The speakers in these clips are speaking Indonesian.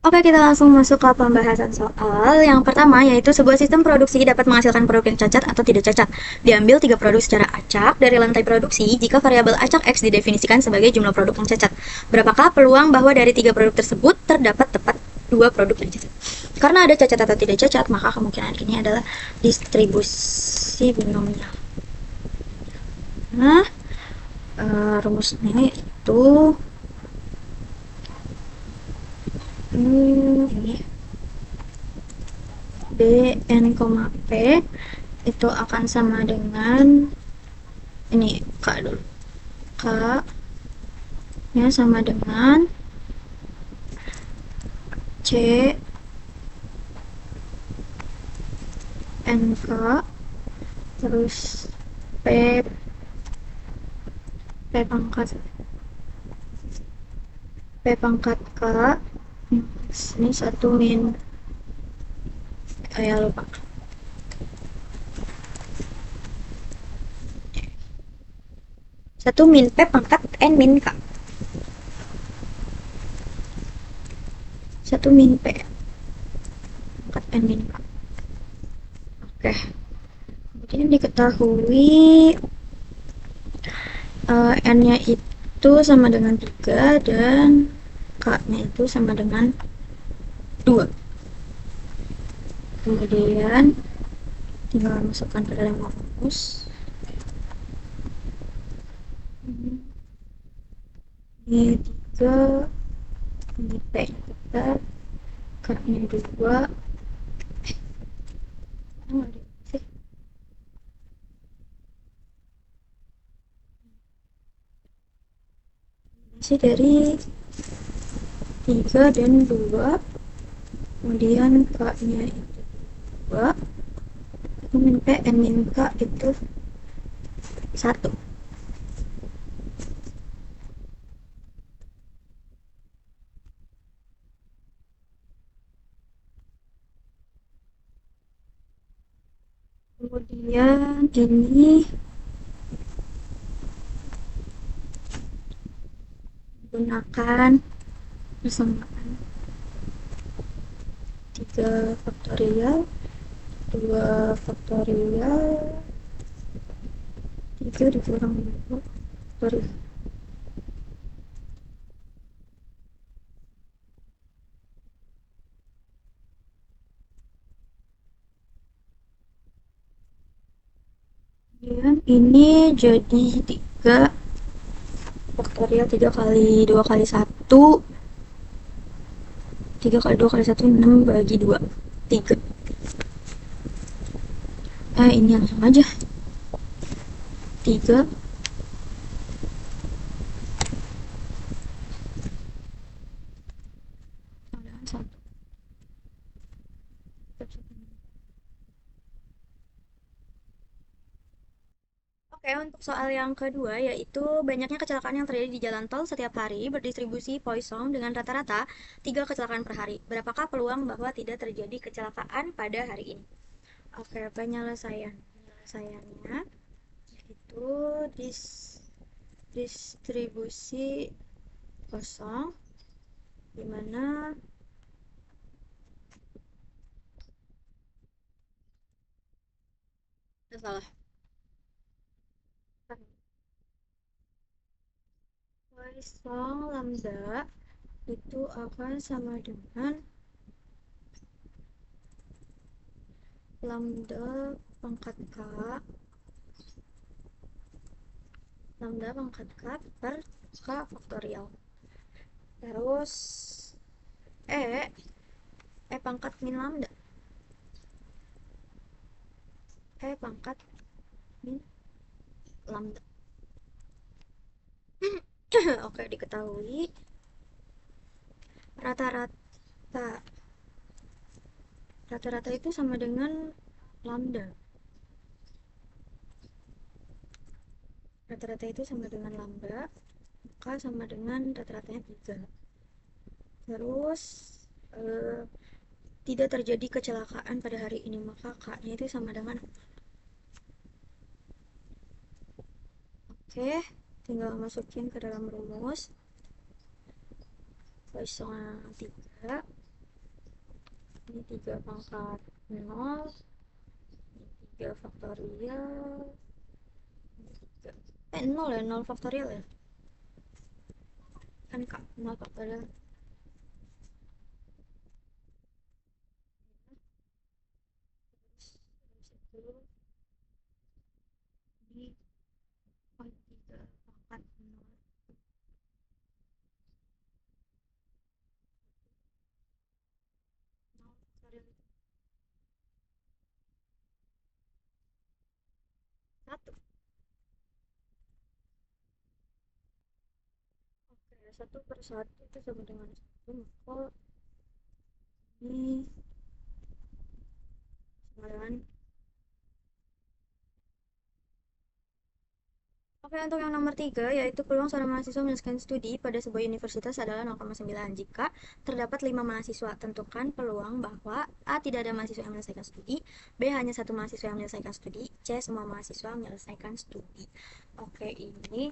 Oke, kita langsung masuk ke pembahasan soal. Yang pertama, yaitu sebuah sistem produksi dapat menghasilkan produk yang cacat atau tidak cacat. Diambil tiga produk secara acak dari lantai produksi jika variabel acak X didefinisikan sebagai jumlah produk yang cacat. Berapakah peluang bahwa dari tiga produk tersebut terdapat tepat dua produk yang cacat? Karena ada cacat atau tidak cacat, maka kemungkinan ini adalah distribusi binomial. Nah, rumusnya itu ini Bn, P itu akan sama dengan ini K dulu. K nya sama dengan C NK terus P P pangkat K ini satu min ya lupa satu min P pangkat N min K satu min P pangkat N min K. Oke, kemudian diketahui N-nya itu sama dengan 3 dan K-nya itu sama dengan 2. Kemudian tinggal masukkan ke dalam rumus. Ini 3, ini P-nya tetap, K-nya 2. Masih dari 3 dan 2, kemudian K-nya itu 2, min P, N min K itu 1. Kemudian ini gunakan persamaan 3 faktorial 2 faktorial 3 dikurang 2 faktorial. Kemudian ini jadi 3 faktorial 3 kali 2 kali 1, 3 kali 2 kali 1 6 bagi 2 3. Ini langsung aja 3 sama dengan 1. Oke, untuk soal yang kedua yaitu banyaknya kecelakaan yang terjadi di jalan tol setiap hari berdistribusi Poisson dengan rata-rata 3 kecelakaan per hari. Berapakah peluang bahwa tidak terjadi kecelakaan pada hari ini? Oke, penyelesaiannya yaitu distribusi kosong dimana salah. Poisson lambda itu akan sama dengan lambda pangkat K per K faktorial. Terus pangkat min lambda. Pangkat min lambda. Oke, diketahui rata-rata rata-rata itu sama dengan lambda. Rata-rata itu sama dengan lambda, maka sama dengan rata-ratanya 3. Terus tidak terjadi kecelakaan pada hari ini, maka K-nya itu sama dengan. Oke, tinggal masukin ke dalam rumus Poisson 3 ini 3 pangkat 0, ini 3 faktorial, ini 3. 0 ya, 0 faktorial ya? Kan Kak, 0 faktorial. Terus itu ini 3 pangkat 0, 0 faktorial itu 1. Oke, 1/1 itu sama dengan 1, maka ini sama dengan. Oke, untuk yang nomor 3, yaitu peluang seorang mahasiswa menyelesaikan studi pada sebuah universitas adalah 0,9. Jika terdapat 5 mahasiswa, tentukan peluang bahwa A. Tidak ada mahasiswa yang menyelesaikan studi, B. Hanya satu mahasiswa yang menyelesaikan studi, C. Semua mahasiswa menyelesaikan studi. Oke, ini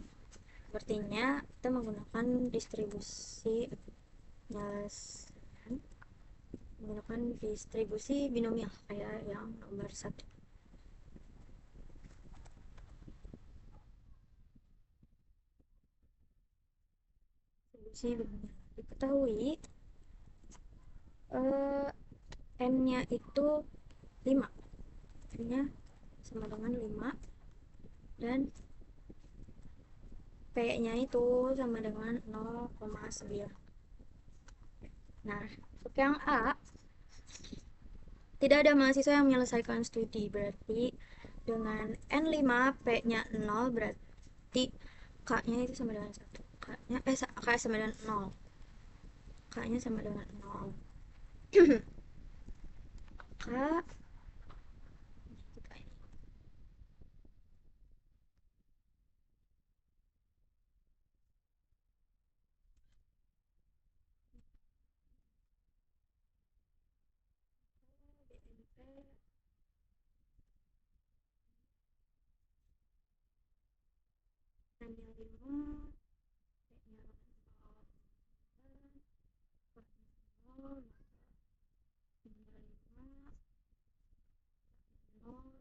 sepertinya kita menggunakan distribusi penyelesaian, menggunakan distribusi binomial kayak yang nomor 1. Distribusi binomial. Diketahui n-nya itu 5. N-nya sama dengan 5 dan P-nya itu sama dengan 0,9. Nah, untuk yang A, tidak ada mahasiswa yang menyelesaikan studi. Berarti dengan N5, P-nya 0, berarti K-nya itu sama dengan 1. K sama dengan 0. K-nya sama dengan 0. K BNP N-nya 5, P-nya 0, K-nya 0, N-nya 5, 0, 0,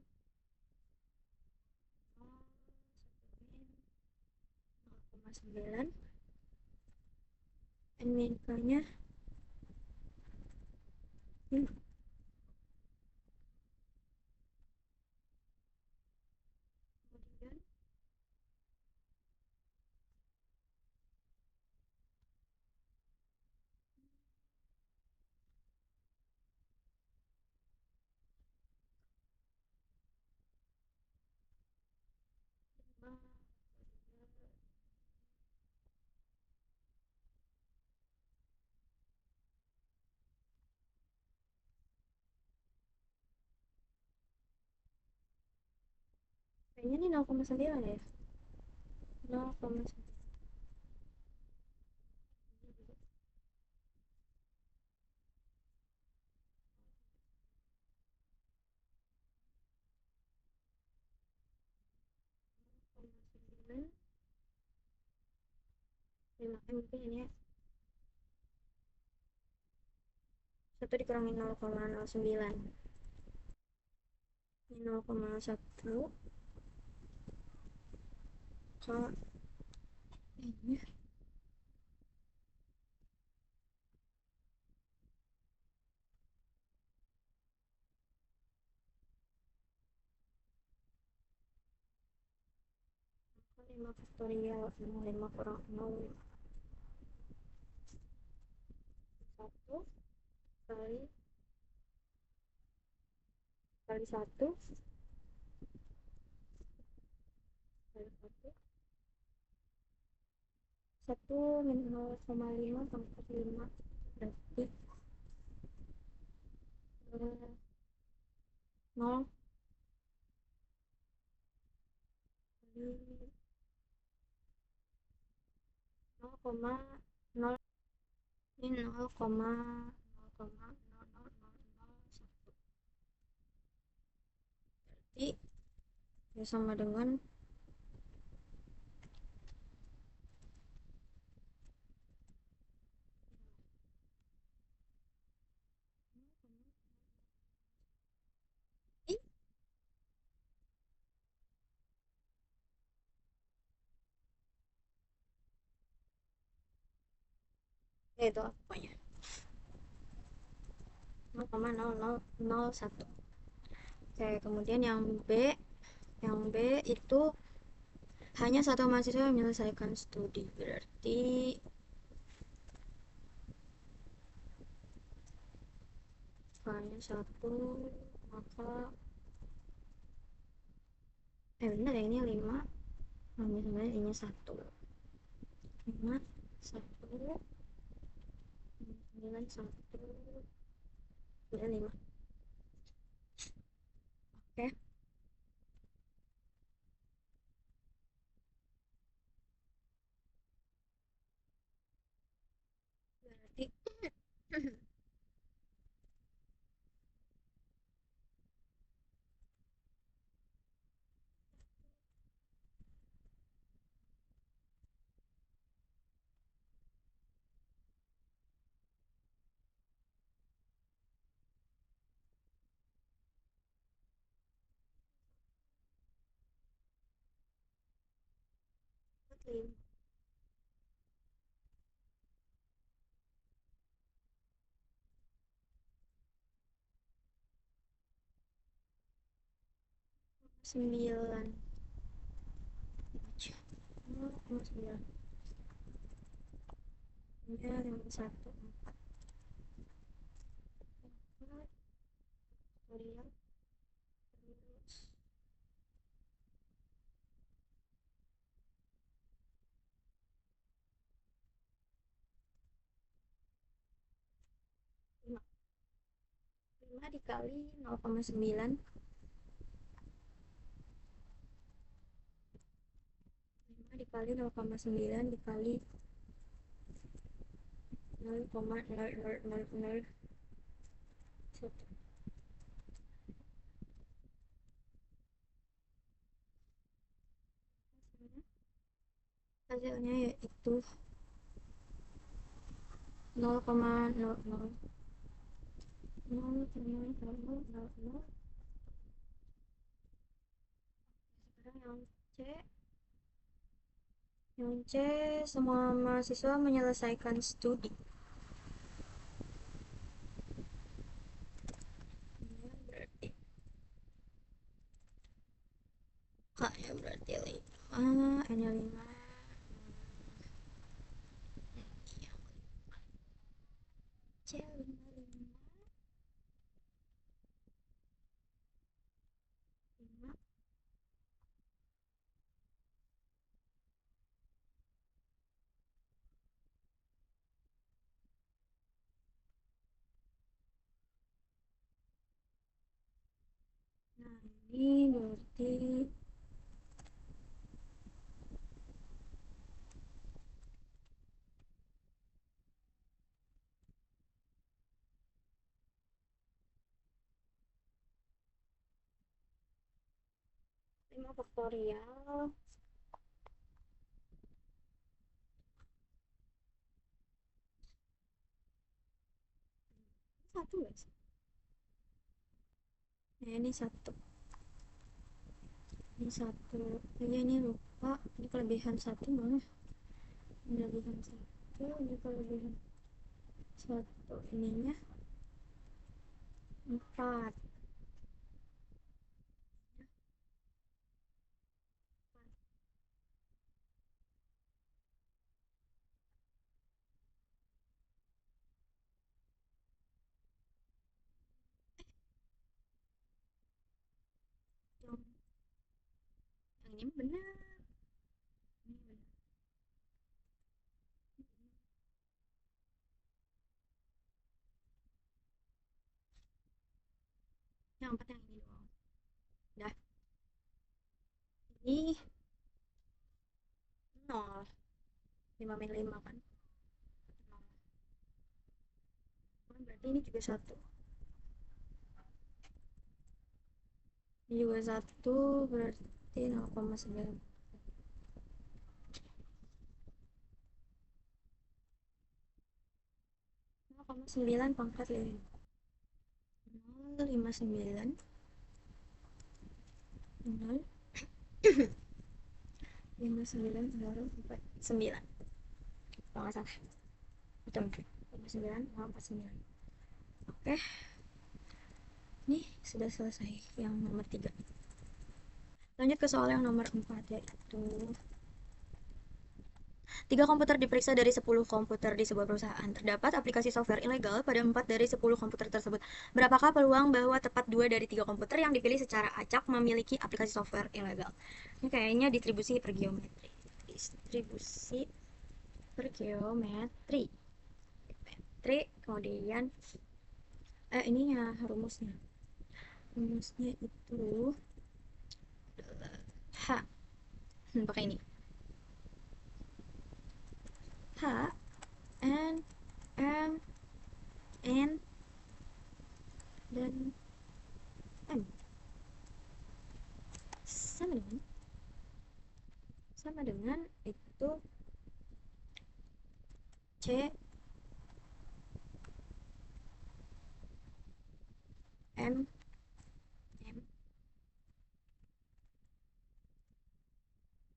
0,9. NMK-nya 5. Kemudian 5. Kayaknya ini 0,9 ya. 0,9. N 5 mungkin ini ya. 1 dikurangi 0,09. Ini 0,1 K ini 5 faktorial 5 kurang 0, 1 kali 1 kali 1 min 0,5 pangkat 5, berarti 0 kali 0,0, ini 0,00001, berarti ya sama dengan Itu apanya? 0,0001. Oke, kemudian yang B itu hanya satu mahasiswa yang menyelesaikan studi, berarti hanya satu, maka benar ya, ini 5, sebenarnya ini 1, 5, 1, 9, 1, 5. Oke, berarti lima 9 aja, 0,9, ya 51, 4, lihat terus 5, 5 dikali 0,9, 5 dikali 0,9 dikali 0,0001, hasilnya yaitu 0,000000. Sekarang yang C semua mahasiswa menyelesaikan studi. Berarti K ya, berarti 5, N nya 5, C 5, 5, 5. Nah, ini berarti 5 faktorial 1 guys. Nah, ini 1. Ini 1. Ya, ini lupa. Ini kelebihan 1 mana? Ini kelebihan 1. Ini kelebihan 1. Ininya 4. Yang, yang ini benar. Ini benar. Yang 4 yang ini doang. Dah. Ini 0. 5 min 5 kan. 0. Berarti ini juga 1. Ini juga 1, berarti 0,9. 0,9 pangkat 5. 0,59. 0, 59 baru 9. Kalau nggak salah. hitam 59,49. Oke, ini sudah selesai yang nomor 3. Lanjut ke soal yang nomor 4, yaitu 3 komputer diperiksa dari 10 komputer di sebuah perusahaan. Terdapat aplikasi software ilegal pada 4 dari 10 komputer tersebut. Berapakah peluang bahwa tepat 2 dari 3 komputer yang dipilih secara acak memiliki aplikasi software ilegal? Ini kayaknya distribusi per geometri. Distribusi per geometri. Geometri, kemudian ininya rumusnya. Rumusnya itu H. Pakai ini. H N M N dan M sama dengan itu C M M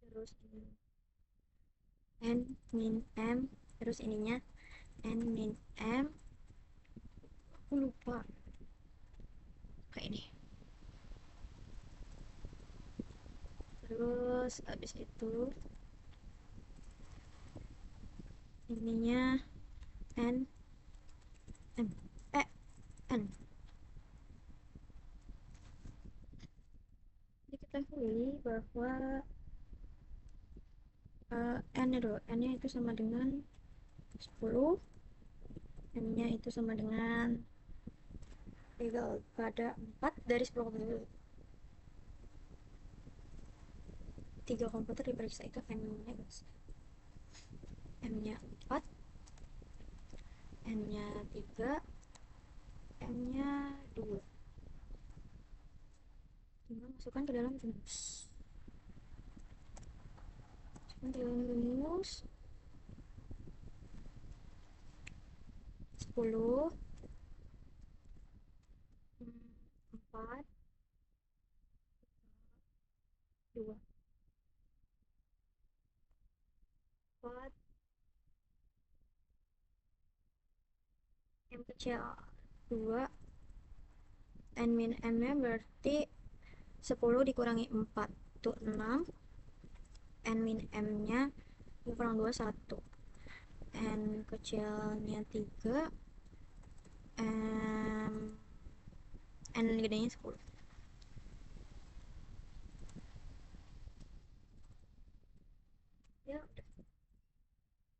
terus ini N min M terus ininya N min M, aku lupa kayak ini. Terus habis itu ininya N M N. Diketahui bahwa N itu sama dengan 10, N nya itu sama dengan legal pada 4 dari 10 komputer. 3 komputer diperiksa itu M nya guys, M nya 4, N nya 3, M nya 2. Tinggal masukkan ke dalam rumus. Masukkan ke dalam rumus 10 4 2 4 M kecil 2, N min M nya berarti 10 dikurangi 4 itu 6, N min M nya kurang 2 1, N kecilnya 3, N gedenya 10. Ya udah,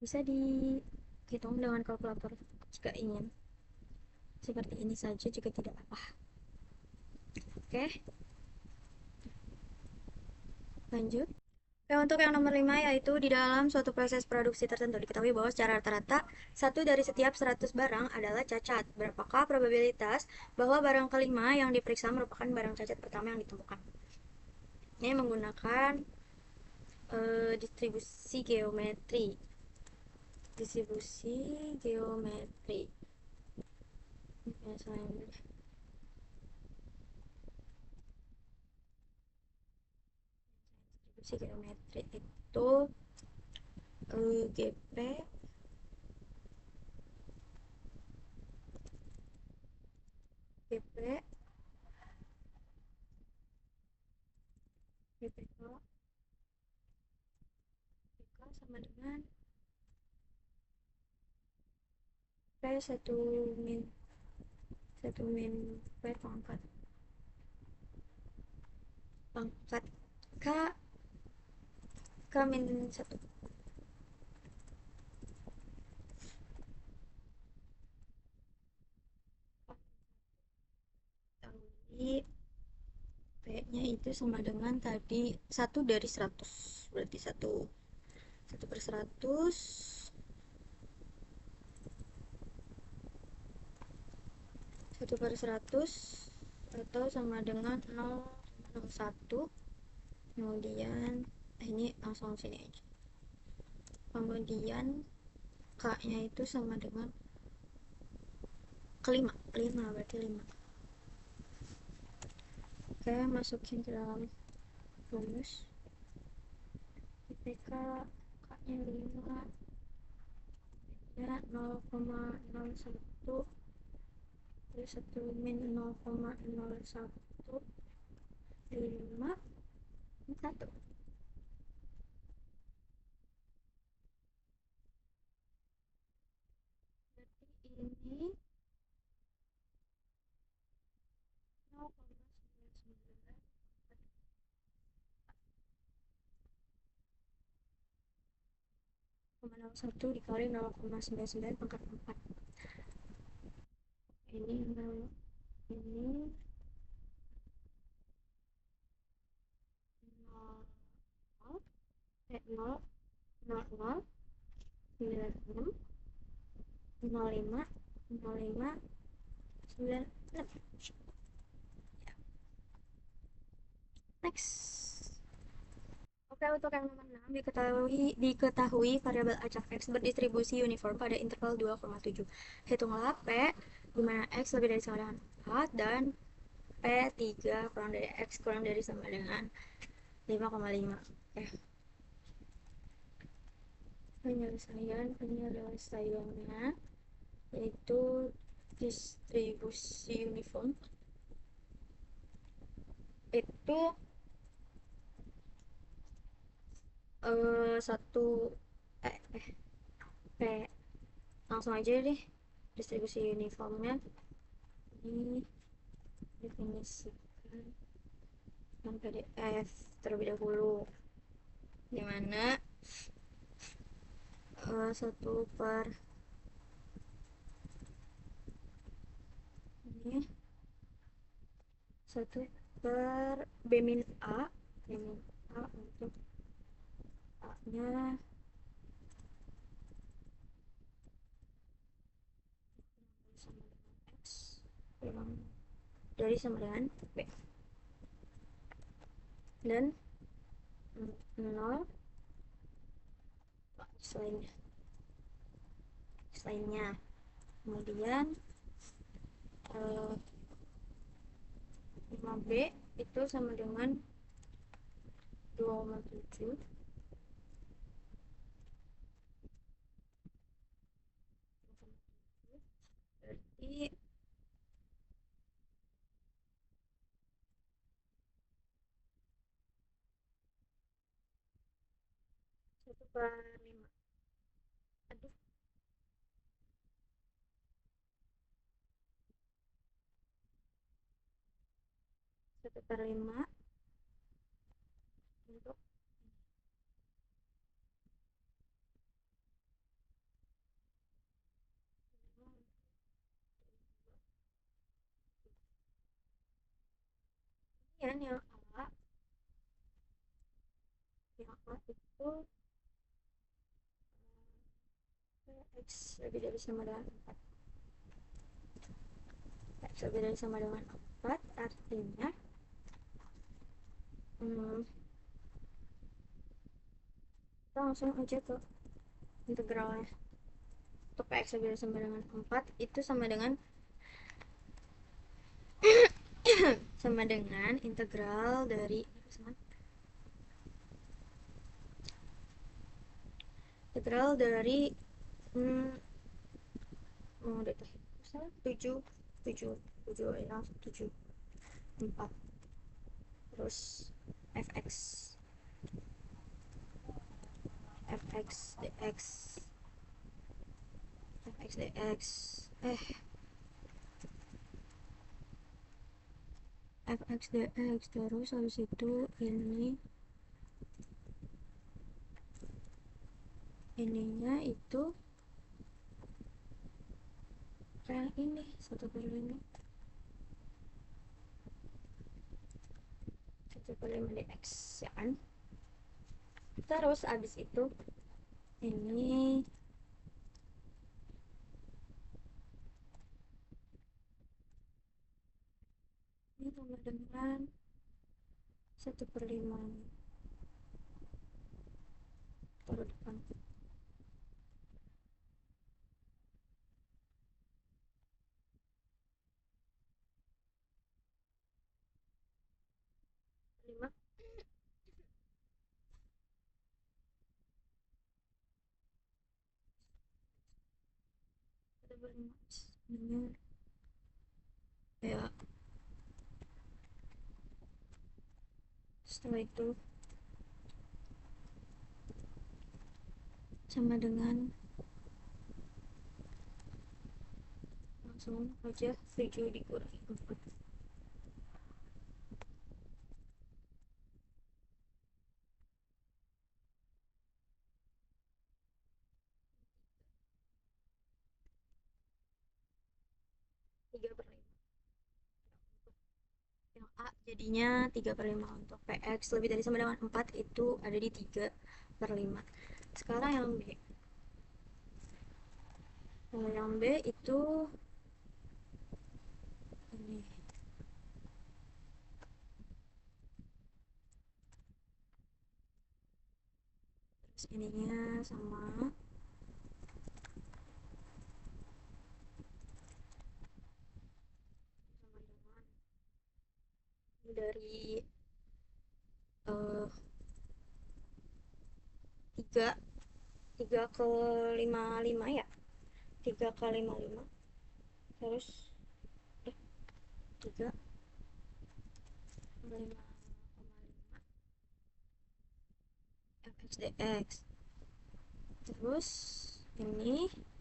bisa dihitung dengan kalkulator jika ingin. Seperti ini saja jika tidak apa. Oke, lanjut. Oke, untuk yang nomor 5 yaitu di dalam suatu proses produksi tertentu diketahui bahwa secara rata-rata satu dari setiap 100 barang adalah cacat. Berapakah probabilitas bahwa barang kelima yang diperiksa merupakan barang cacat pertama yang ditemukan? Ini menggunakan distribusi geometri. Distribusi geometri. Misalnya distribusi geometri itu GP GP GPK sama dengan P 1 min 1 min P pangkat K K min 1. Jadi P nya itu sama dengan tadi 1 dari 100, berarti 1 per 100 1 per 100 atau sama dengan 0,01. Kemudian ini langsung sini aja. Kemudian K nya itu sama dengan kelima 5, berarti 5. Oke, masukin ke dalam rumus IPK K nya 5, ya 0,01 dari 1 min 0,01 5 1. Berarti ini 0,99 0,01 dikali 0,99 pangkat 4. Ini ini 0 0 0 0 96 05 05 96. Next. Oke, untuk yang nomor 6, diketahui variabel acak X berdistribusi uniform pada interval 2,7. Hitunglah P di mana X lebih dari sama dengan 4 dan P3 kurang dari X kurang dari sama dengan 5,5. Oke. Penyelesaiannya yaitu distribusi uniform itu satu P, langsung aja deh. Distribusi uniformnya ini definisikan dengan PDF terlebih dahulu, dimana 1 per ini 1 per B min A untuk A nya sama dengan X kurang dari sama dengan B, dan 0 selainnya. Kemudian 5B itu sama dengan 2,7 berarti 1/5. Aduh, 1/5 untuk kemudian yang A itu X lebih dari sama dengan 4. X lebih dari sama dengan 4 artinya kita langsung aja ke integralnya. Untuk X lebih dari sama dengan 4 itu sama dengan integral dari udah 7 7 7 ya 7 4 terus fx dx fx dx terus habis itu ininya itu kayak ini 1/5 dx ya kan. Terus abis itu ini sama dengan 1/5 taruh depan 5. 5 ininya ya. Setelah itu sama dengan langsung aja 7 dikurangi 4. Tiga per 5 yang A jadinya 3 per 5. Untuk PX lebih dari sama dengan 4 itu ada di 3 per 5. Sekarang yang B. Kalau yang B itu ini. Terus ininya sama dengan dari 3 3 ke 55 ya. 3 ke 55 terus 3 5,5 fxdx. Terus ini dx.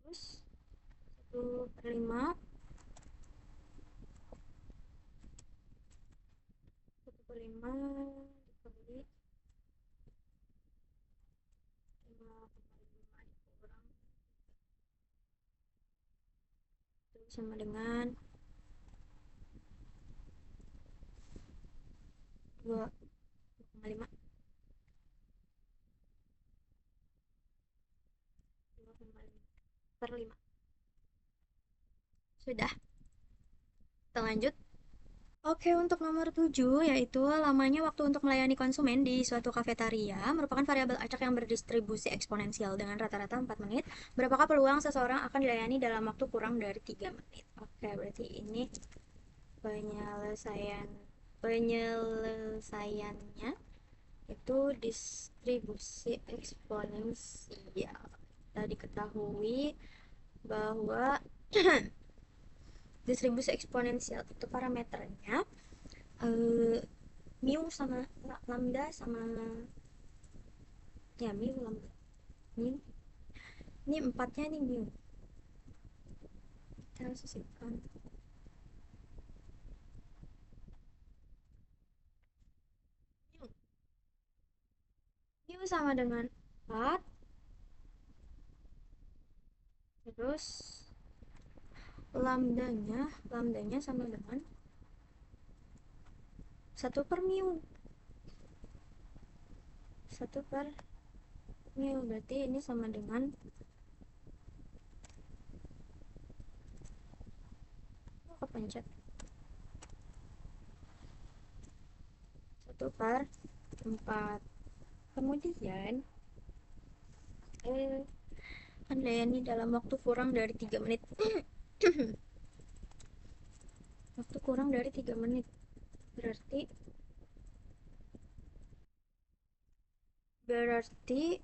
Terus 1/5 1/5 dikali 5,5 dikurang itu sama dengan 2,5 per 5. Sudah, kita lanjut. Oke, untuk nomor 7 yaitu lamanya waktu untuk melayani konsumen di suatu kafetaria merupakan variabel acak yang berdistribusi eksponensial dengan rata-rata 4 menit. Berapakah peluang seseorang akan dilayani dalam waktu kurang dari 3 menit? Oke, berarti ini penyelesaian penyelesaiannya itu distribusi eksponensial. Kita diketahui bahwa distribusi eksponensial itu parameternya eh, mu sama lambda sama ya mu lambda mu ini empatnya ini mu kita harus sisipkan mu mu sama dengan 4 terus lambdanya sama dengan 1/mu 1/mu berarti ini sama dengan kepencet 1/4. Kemudian kan layani dalam waktu kurang dari 3 menit. Waktu kurang dari 3 menit berarti berarti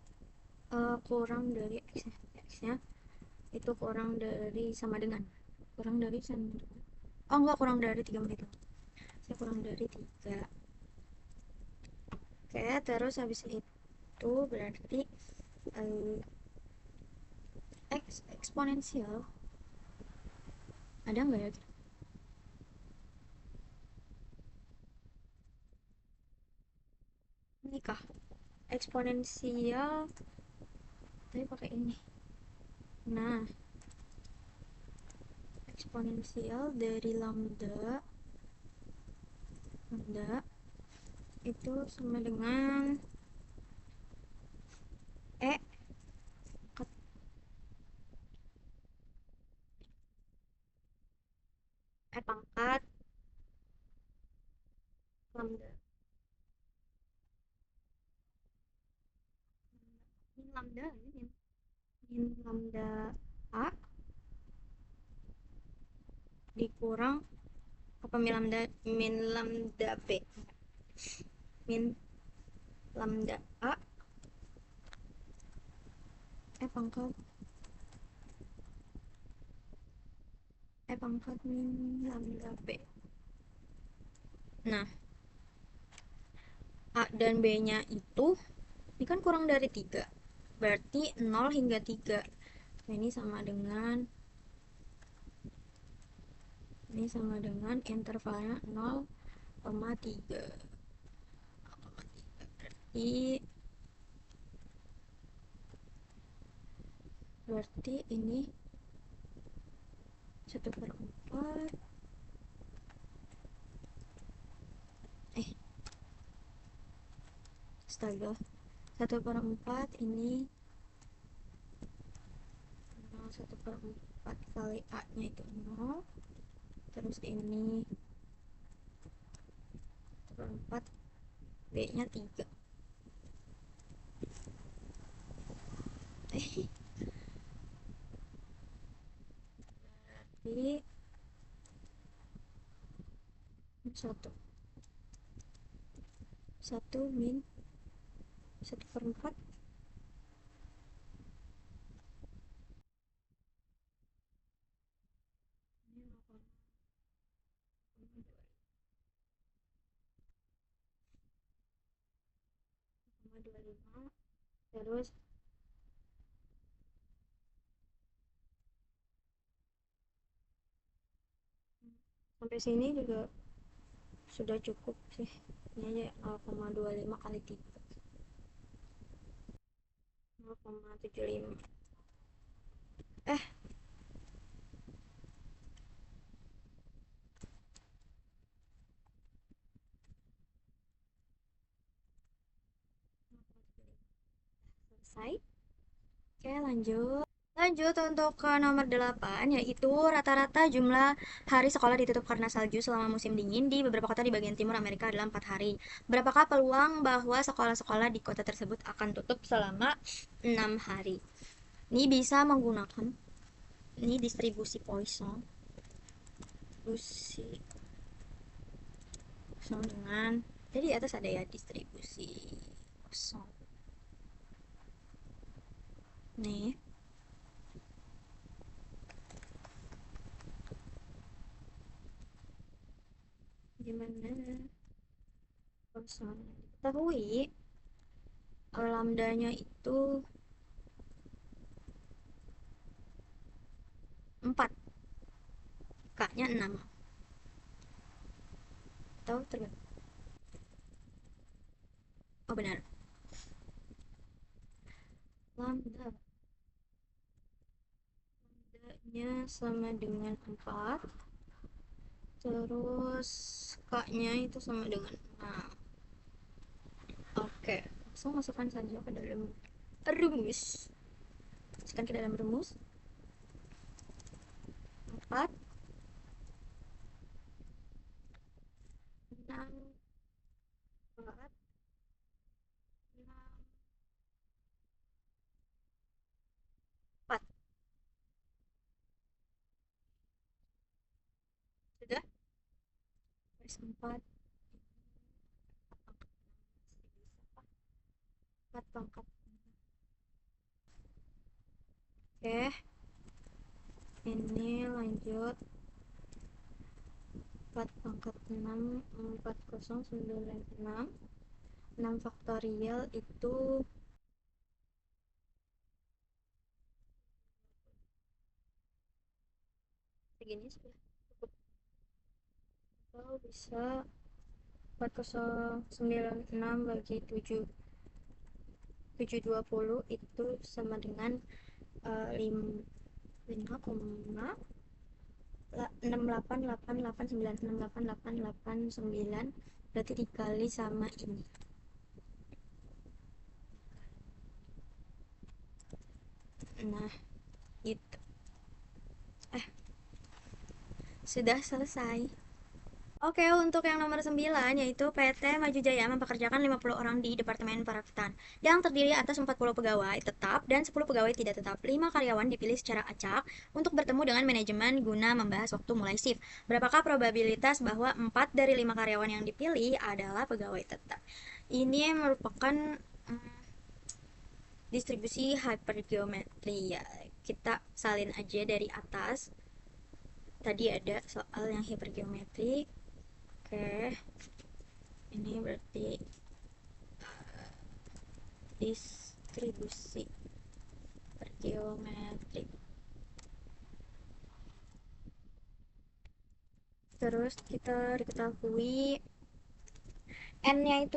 kurang dari x-nya itu kurang dari sama dengan oh enggak, kurang dari 3 menit loh. Saya kurang dari 3. Oke, terus habis itu berarti eh, x eksponensial ada nggak ya? Ini kah eksponensial tapi pakai ini. Nah, eksponensial dari lambda itu sama dengan e pangkat lambda lambda min, lambda A dikurang apa min lambda B, min lambda A pangkat pangkat min lambda B. Nah, A dan B nya itu ini kan kurang dari 3, berarti 0 hingga 3. Nah, ini sama dengan intervalnya 0,3. Berarti ini 1/4 astaga, 1/4 ini 1/4 kali A nya itu 0, terus ini 1/4, B nya 3. Berarti 1 min 1/4 ini 0,25, terus sampai sini juga sudah cukup sih. Ini aja 0,25 kali 3, 0,75. Selesai. Oke, lanjut. Lanjut untuk ke nomor 8, yaitu rata-rata jumlah hari sekolah ditutup karena salju selama musim dingin di beberapa kota di bagian timur Amerika adalah 4 hari. Berapakah peluang bahwa sekolah-sekolah di kota tersebut akan tutup selama 6 hari? Ini bisa menggunakan ini distribusi Poisson. Distribusi Poisson dengan, jadi di atas ada ya distribusi Poisson. Nih. Gimana? Poisson. Diketahui lambdanya itu 4, K-nya 6. Atau terbalik. Oh, benar. Lambda. Lambdanya sama dengan 4. Terus K-nya itu sama dengan 6. Oke, langsung masukkan saja ke dalam rumus. Masukkan ke dalam rumus. 4, 6, 4, 6, 4. Sudah? Baris 4. 4 pangkat. Oke. Ini lanjut 4 pangkat 6, 4096. 6 faktorial itu segini sudah cukup. Atau bisa 4096 bagi 7, 720 itu sama dengan 5,688899, berarti dikali sama ini. Nah, itu sudah selesai. Oke, untuk yang nomor 9 yaitu PT Maju Jaya mempekerjakan 50 orang di Departemen Perakitan yang terdiri atas 40 pegawai tetap dan 10 pegawai tidak tetap. 5 karyawan dipilih secara acak untuk bertemu dengan manajemen guna membahas waktu mulai shift. Berapakah probabilitas bahwa 4 dari 5 karyawan yang dipilih adalah pegawai tetap? Ini merupakan distribusi hypergeometri ya. Kita salin aja dari atas. Tadi ada soal yang hypergeometri. Oke, ini berarti distribusi hypergeometri. Terus kita diketahui N-nya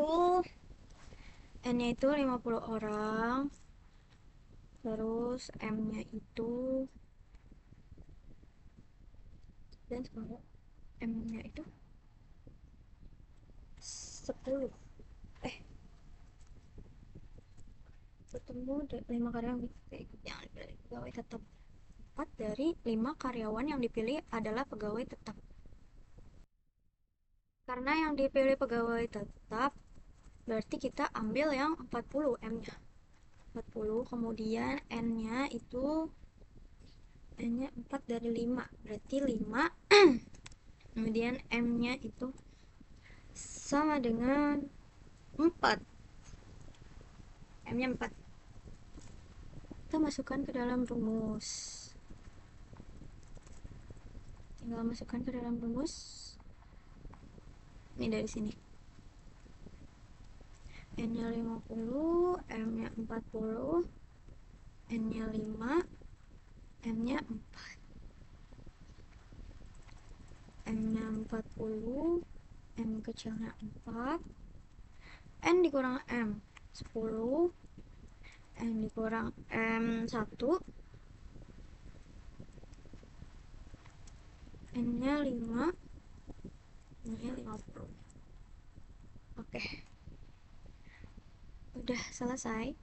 itu 50 orang. Terus M-nya itu dan sekarang M-nya itu 10. Eh, bertemu 5 karyawan yang dipilih pegawai tetap. 4 dari 5 karyawan yang dipilih adalah pegawai tetap. Karena yang dipilih pegawai tetap, berarti kita ambil yang 40 M-nya. 40, kemudian N-nya 4 dari 5, berarti 5. Kemudian M-nya itu sama dengan 4. M-nya 4. Kita masukkan ke dalam rumus. Tinggal masukkan ke dalam rumus. Ini dari sini. N-nya 50, M-nya 40, N-nya 5, M-nya 4. M-nya 40, M kecilnya 4, N dikurang M 10, N dikurang M 1, N-nya 5, N-nya 50. Oke, udah selesai.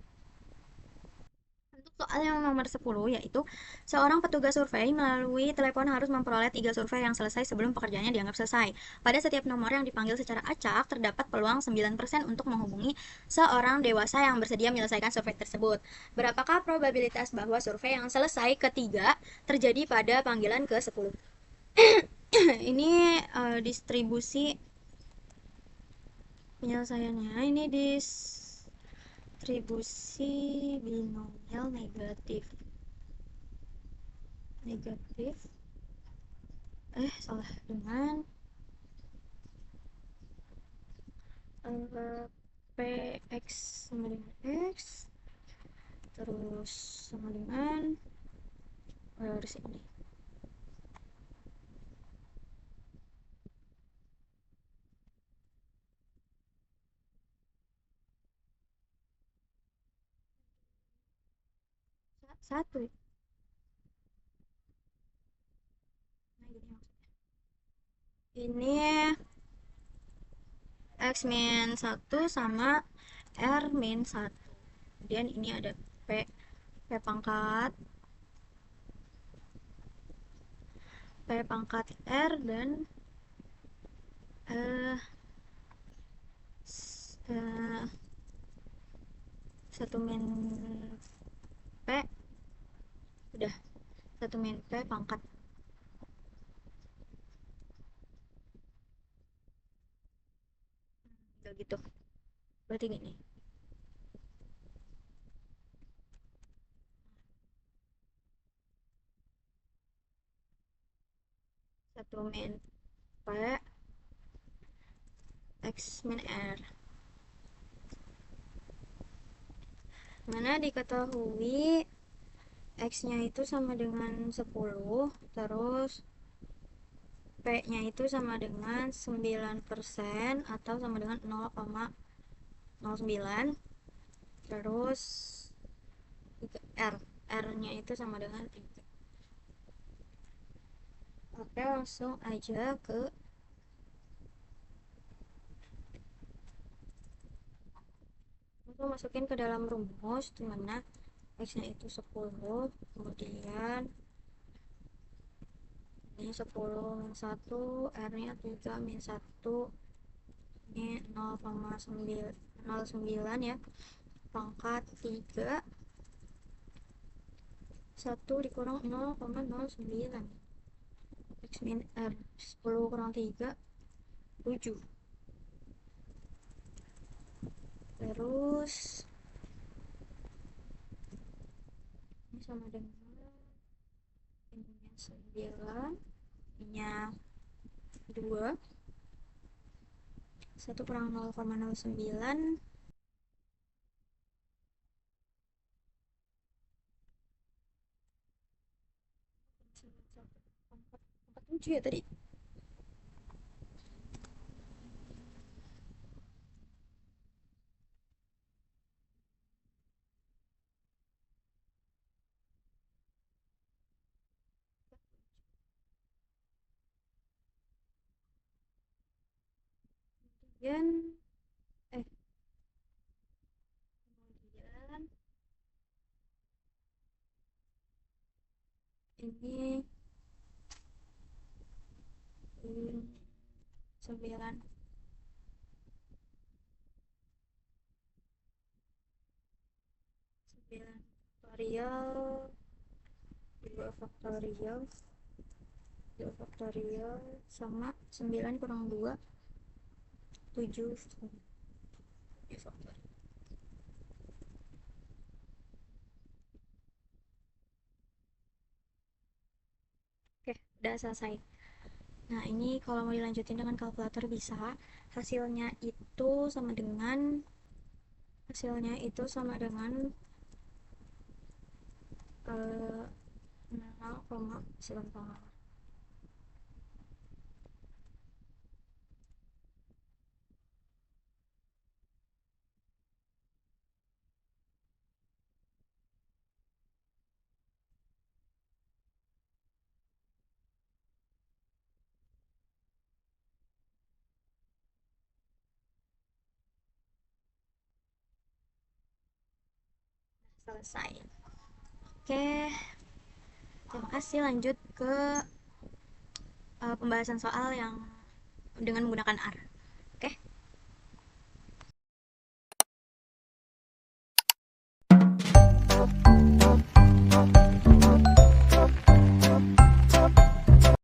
Untuk soal yang nomor 10 yaitu seorang petugas survei melalui telepon harus memperoleh 3 survei yang selesai sebelum pekerjaannya dianggap selesai. Pada setiap nomor yang dipanggil secara acak terdapat peluang 9% untuk menghubungi seorang dewasa yang bersedia menyelesaikan survei tersebut. Berapakah probabilitas bahwa survei yang selesai ketiga terjadi pada panggilan ke-10? Ini distribusi penyelesaiannya ini distribusi binomial negatif. Salah dengan px sama dengan x terus sama dengan harus ini satu. Nah, gini maksudnya. Ini x min 1 sama r min 1. Kemudian ini ada p pangkat r dan eh, eh, 1 min p, udah 1 min p pangkat udah gitu. Berarti gini, 1 min p x min r, mana diketahui x-nya itu sama dengan 10, terus p-nya itu sama dengan 9% atau sama dengan 0,09, terus r-nya itu sama dengan 3. Oke, langsung aja ke masukin ke dalam rumus dimana x-nya itu 10, kemudian Ini 10 min 1, R nya 3 min 1, ini 0,9 ya, pangkat 3, 1 dikurang 0,09, X min R, 10 kurang 3, 7. Terus ini sama dengan ininya 9, ininya 2, 1 kurang 0,09, 7 ya tadi. Kemudian eh kemudian ini 9 faktorial, 2 faktorial, 2 faktorial sama 9 kurang 2, 7 faktorial. Oke, udah selesai. Nah, ini kalau mau dilanjutin dengan kalkulator bisa. Hasilnya itu sama dengan hasilnya itu sama dengan 0,9. Selesai. Oke, terima kasih. Lanjut ke pembahasan soal yang dengan menggunakan R. Oke.